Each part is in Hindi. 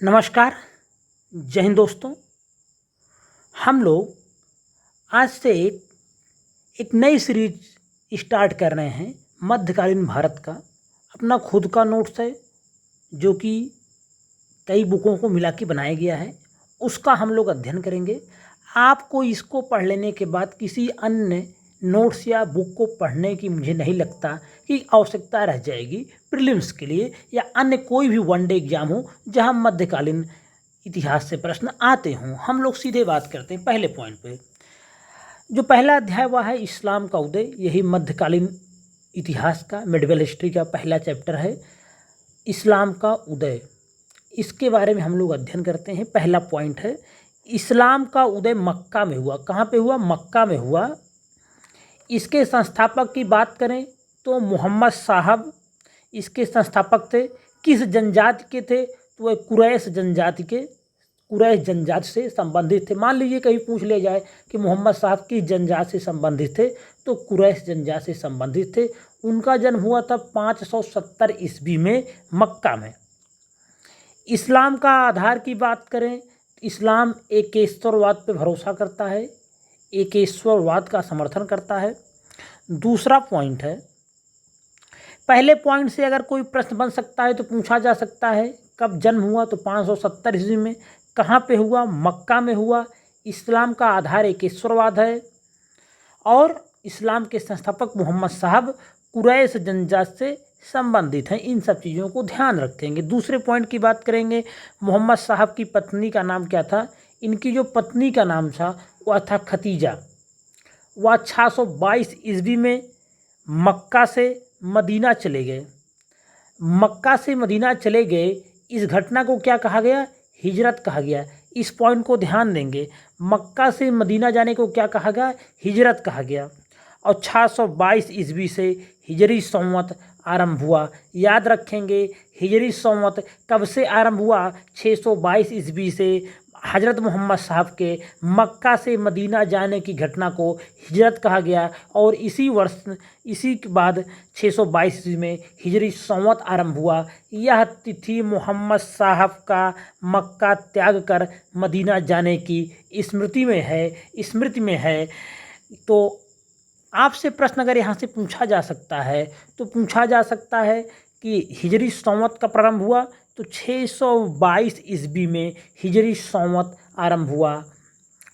नमस्कार। जय हिंद दोस्तों। हम लोग आज से एक नई सीरीज स्टार्ट कर रहे हैं मध्यकालीन भारत का। अपना खुद का नोट्स है जो कि कई बुकों को मिला के बनाया गया है, उसका हम लोग अध्ययन करेंगे। आपको इसको पढ़ लेने के बाद किसी अन्य नोट्स या बुक को पढ़ने की मुझे नहीं लगता कि आवश्यकता रह जाएगी प्रीलिम्स के लिए या अन्य कोई भी वनडे एग्जाम हो जहां मध्यकालीन इतिहास से प्रश्न आते हों। हम लोग सीधे बात करते हैं पहले पॉइंट पे। जो पहला अध्याय वह है इस्लाम का उदय। यही मध्यकालीन इतिहास का मिडिवल हिस्ट्री का पहला चैप्टर है, इस्लाम का उदय। इसके बारे में हम लोग अध्ययन करते हैं। पहला पॉइंट है इस्लाम का उदय मक्का में हुआ। कहाँ पे हुआ? मक्का में हुआ। इसके संस्थापक की बात करें तो मोहम्मद साहब इसके संस्थापक थे। किस जनजाति के थे? तो वह कुरैश जनजाति से संबंधित थे। मान लीजिए कहीं पूछ लिया जाए कि मोहम्मद साहब किस जनजाति से संबंधित थे, तो कुरैश जनजाति से संबंधित थे। उनका जन्म हुआ था 570 ईस्वी में मक्का में। इस्लाम का आधार की बात करें, इस्लाम एकेश्वरवाद पर भरोसा करता है, एकेश्वरवाद का समर्थन करता है। दूसरा पॉइंट है, पहले पॉइंट से अगर कोई प्रश्न बन सकता है तो पूछा जा सकता है कब जन्म हुआ, तो 570 ईस्वी में। कहाँ पे हुआ? मक्का में हुआ। इस्लाम का आधार एकेश्वरवाद है और इस्लाम के संस्थापक मोहम्मद साहब कुरैश जनजाति से संबंधित हैं। इन सब चीज़ों को ध्यान रखेंगे। दूसरे पॉइंट की बात करेंगे, मोहम्मद साहब की पत्नी का नाम क्या था? इनकी जो पत्नी का नाम था वह था खतीजा। वह 622 ईस्वी में मक्का से मदीना चले गए। मक्का से मदीना चले गए, इस घटना को क्या कहा गया? हिजरत कहा गया। इस पॉइंट को ध्यान देंगे। मक्का से मदीना जाने को क्या कहा गया? हिजरत कहा गया। और 622 ईस्वी से हिजरी संवत आरंभ हुआ। याद रखेंगे हिजरी संवत कब से आरंभ हुआ? 622 ईस्वी से। हज़रत मोहम्मद साहब के मक्का से मदीना जाने की घटना को हिजरत कहा गया और इसी के बाद 622 ईस्वी में हिजरी संवत आरंभ हुआ। यह तिथि मोहम्मद साहब का मक्का त्याग कर मदीना जाने की स्मृति में है। तो आपसे प्रश्न अगर यहाँ से पूछा जा सकता है तो पूछा जा सकता है कि हिजरी संवत का प्रारंभ हुआ, तो 622 ईस्वी में हिजरी संवत आरंभ हुआ।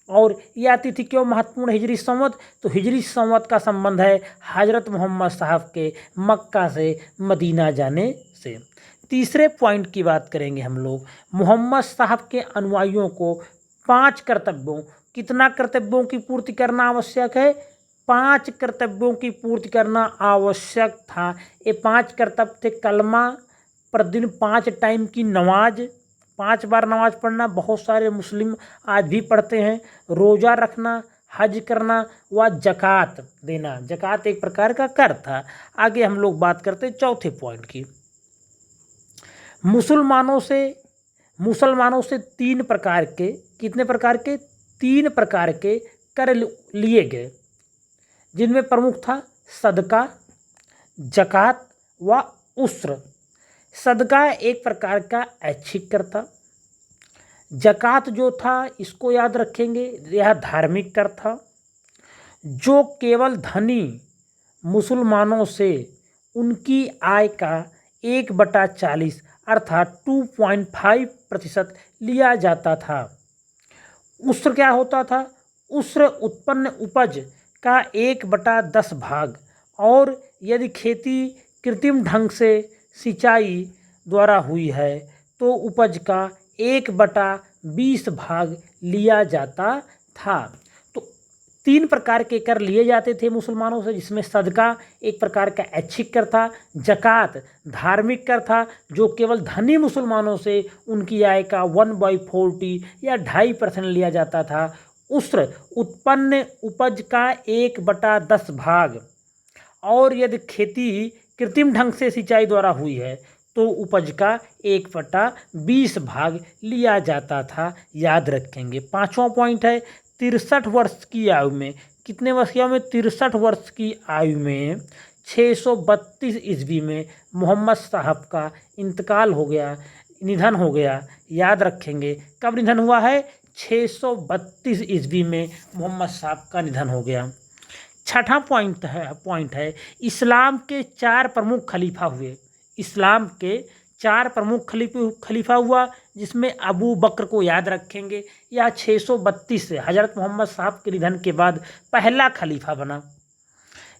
और यह तिथि क्यों महत्वपूर्ण? हिजरी संवत, तो हिजरी संवत का संबंध है हज़रत मोहम्मद साहब के मक्का से मदीना जाने से। तीसरे पॉइंट की बात करेंगे हम लोग, मोहम्मद साहब के अनुयायियों को 5 कर्तव्यों, कितना कर्तव्यों की पूर्ति करना आवश्यक है? 5 कर्तव्यों की पूर्ति करना आवश्यक था। ये 5 कर्तव्य थे: कलमा, प्रतिदिन 5 टाइम की नमाज, 5 बार नमाज पढ़ना, बहुत सारे मुस्लिम आज भी पढ़ते हैं, रोज़ा रखना, हज करना व जक़ात देना। जक़ात एक प्रकार का कर था। आगे हम लोग बात करते हैं चौथे पॉइंट की। मुसलमानों से 3 प्रकार के, कितने प्रकार के? 3 प्रकार के कर लिए गए, जिनमें प्रमुख था सदका, जक़ात व उस्र। सदका एक प्रकार का ऐच्छिक कर था। जक़ात जो था, इसको याद रखेंगे, यह धार्मिक कर था जो केवल धनी मुसलमानों से उनकी आय का 1/40 अर्थात 2.5% लिया जाता था। उस्र क्या होता था? उस्र उत्पन्न उपज का 1/10 भाग, और यदि खेती कृत्रिम ढंग से सिंचाई द्वारा हुई है तो उपज का 1/20 भाग लिया जाता था। तो 3 प्रकार के कर लिए जाते थे मुसलमानों से, जिसमें सदका एक प्रकार का ऐच्छिक कर था, जक़ात धार्मिक कर था जो केवल धनी मुसलमानों से उनकी आय का 1/40 या 2.5% लिया जाता था। उस्र उत्पन्न उपज का 1/10 भाग, और यदि खेती कृत्रिम ढंग से सिंचाई द्वारा हुई है तो उपज का 1/20 भाग लिया जाता था। याद रखेंगे। 5वां पॉइंट है 63 वर्ष की आयु में, कितने वर्ष की आयु में? 63 वर्ष की आयु में 632 ईस्वी में मोहम्मद साहब का इंतकाल हो गया। निधन हो गया, याद रखेंगे। कब निधन हुआ है? 632 ईस्वी में मोहम्मद साहब का निधन हो गया। छठा पॉइंट है इस्लाम के 4 प्रमुख खलीफा हुए। इस्लाम के 4 प्रमुख खलीफा हुआ, जिसमें अबू बकर को याद रखेंगे। यह 632 से हज़रत मोहम्मद साहब के निधन के बाद पहला खलीफा बना।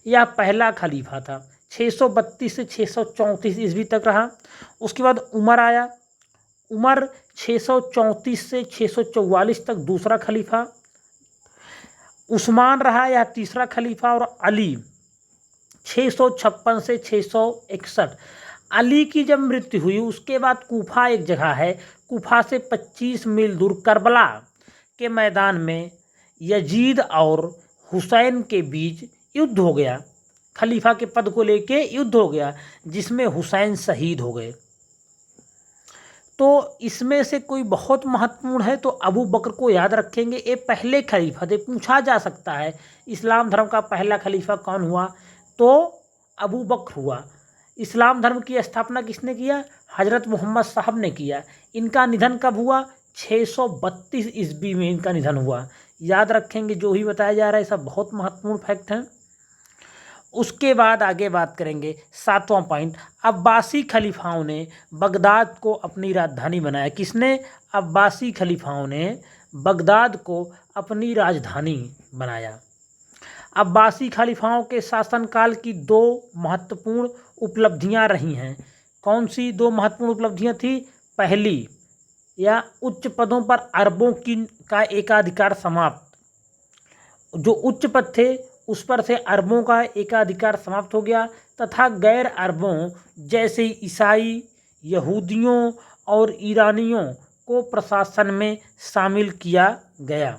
यह पहला खलीफा था। 632 से 634 ईस्वी तक रहा। उसके बाद उमर आया। उमर 634 से 644 तक दूसरा खलीफा। उस्मान रहा या तीसरा खलीफा, और अली 656 से 661। अली की जब मृत्यु हुई उसके बाद कूफा एक जगह है, कूफा से 25 मील दूर करबला के मैदान में यजीद और हुसैन के बीच युद्ध हो गया। खलीफा के पद को लेके युद्ध हो गया, जिसमें हुसैन शहीद हो गए। तो इसमें से कोई बहुत महत्वपूर्ण है तो अबू बकर को याद रखेंगे। ये पहले खलीफा थे। पूछा जा सकता है इस्लाम धर्म का पहला खलीफा कौन हुआ, तो अबू बकर हुआ। इस्लाम धर्म की स्थापना किसने किया? हज़रत मोहम्मद साहब ने किया। इनका निधन कब हुआ? 632 ईस्वी में इनका निधन हुआ। याद रखेंगे, जो ही बताया जा रहा है सब बहुत महत्वपूर्ण फैक्ट हैं। उसके बाद आगे बात करेंगे। 7वां पॉइंट, अब्बासी खलीफाओं ने बगदाद को अपनी राजधानी बनाया। किसने? अब्बासी खलीफाओं ने बगदाद को अपनी राजधानी बनाया। अब्बासी खलीफाओं के शासनकाल की 2 महत्वपूर्ण उपलब्धियां रही हैं। कौन सी 2 महत्वपूर्ण उपलब्धियां थी? पहली, या उच्च पदों पर अरबों का एकाधिकार समाप्त। जो उच्च पद थे उस पर से अरबों का एकाधिकार समाप्त हो गया, तथा गैर अरबों जैसे ईसाई, यहूदियों और ईरानियों को प्रशासन में शामिल किया गया।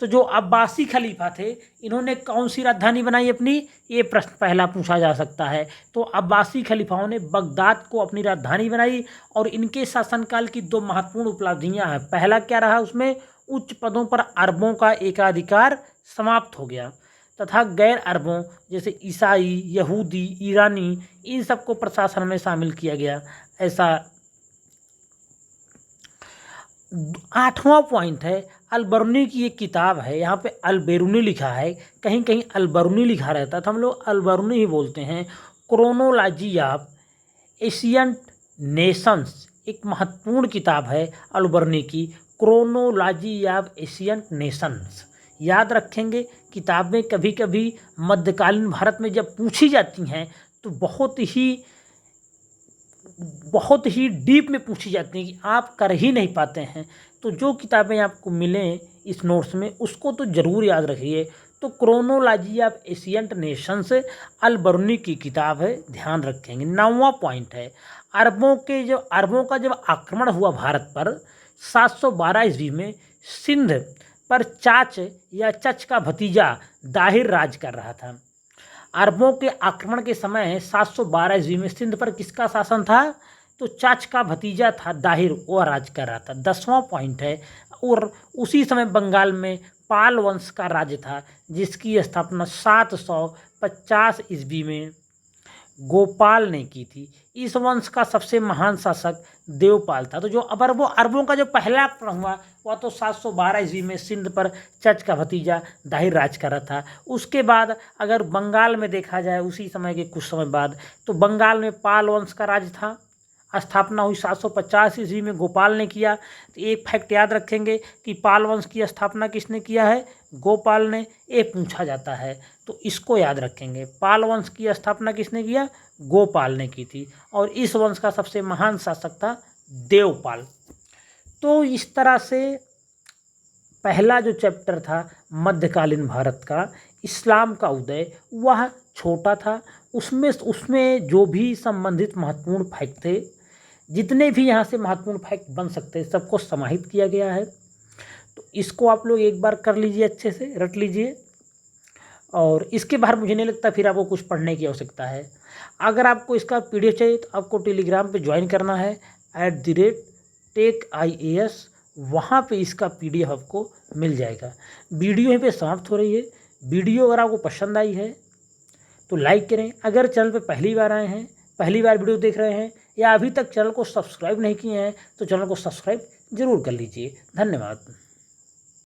तो जो अब्बासी खलीफा थे, इन्होंने कौन सी राजधानी बनाई अपनी? ये प्रश्न पहला पूछा जा सकता है। तो अब्बासी खलीफाओं ने बगदाद को अपनी राजधानी बनाई, और इनके शासनकाल की 2 महत्वपूर्ण उपलब्धियां हैं। पहला क्या रहा? उसमें उच्च पदों पर अरबों का एकाधिकार समाप्त हो गया, तथा गैर अरबों जैसे ईसाई, यहूदी, ईरानी, इन सबको प्रशासन में शामिल किया गया। ऐसा 8वां पॉइंट है, अलबरूनी की एक किताब है। यहाँ पे अलबेरूनी लिखा है, कहीं कहीं अलबरूनी लिखा रहता था, हम लोग अलबरूनी ही बोलते हैं। क्रोनोलॉजी ऑफ एशियंट नेशंस एक महत्वपूर्ण किताब है अलबरूनी की, क्रोनोलॉजी ऑफ एशियंट नेशंस। याद रखेंगे, किताबें कभी कभी मध्यकालीन भारत में जब पूछी जाती हैं तो बहुत ही डीप में पूछी जाती हैं कि आप कर ही नहीं पाते हैं। तो जो किताबें आपको मिलें इस नोट्स में उसको तो ज़रूर याद रखिए। तो chronology of ancient Nations Al-Biruni की किताब है, ध्यान रखेंगे। 9वां पॉइंट है, अरबों का जब आक्रमण हुआ भारत पर 712 ईस्वी में, सिंध पर चाच या चच का भतीजा दाहिर राज कर रहा था। अरबों के आक्रमण के समय 712 ईस्वी में सिंध पर किसका शासन था? तो चाच का भतीजा था दाहिर, वो राज कर रहा था। 10वां पॉइंट है, और उसी समय बंगाल में पाल वंश का राज्य था, जिसकी स्थापना 750 ईस्वी में गोपाल ने की थी। इस वंश का सबसे महान शासक देवपाल था। तो जो अरबों का जो पहला आक्रमण हुआ वह तो 712 ईस्वी में सिंध पर चच का भतीजा दाहिर राज कर रहा था। उसके बाद अगर बंगाल में देखा जाए उसी समय के कुछ समय बाद, तो बंगाल में पाल वंश का राज था। स्थापना हुई 750 ईस्वी में, गोपाल ने किया। तो एक फैक्ट याद रखेंगे कि पाल वंश की स्थापना किसने किया है? गोपाल ने। ये पूछा जाता है तो इसको याद रखेंगे, पाल वंश की स्थापना किसने किया? गोपाल ने की थी। और इस वंश का सबसे महान शासक था देवपाल। तो इस तरह से पहला जो चैप्टर था मध्यकालीन भारत का, इस्लाम का उदय, वह छोटा था। उसमें जो भी संबंधित महत्वपूर्ण फैक्ट थे, जितने भी यहाँ से महत्वपूर्ण फैक्ट बन सकते हैं, सबको समाहित किया गया है। तो इसको आप लोग एक बार कर लीजिए, अच्छे से रट लीजिए, और इसके बाहर मुझे नहीं लगता फिर आपको कुछ पढ़ने की आवश्यकता है। अगर आपको इसका PDF चाहिए तो आपको टेलीग्राम पे ज्वाइन करना है @TechIAS, वहाँ पे इसका PDF आपको मिल जाएगा। वीडियो यहीं पे समाप्त हो रही है। वीडियो अगर आपको पसंद आई है तो लाइक करें। अगर चैनल पे पहली बार आए हैं, पहली बार वीडियो देख रहे हैं, या अभी तक चैनल को सब्सक्राइब नहीं किए हैं तो चैनल को सब्सक्राइब जरूर कर लीजिए। धन्यवाद।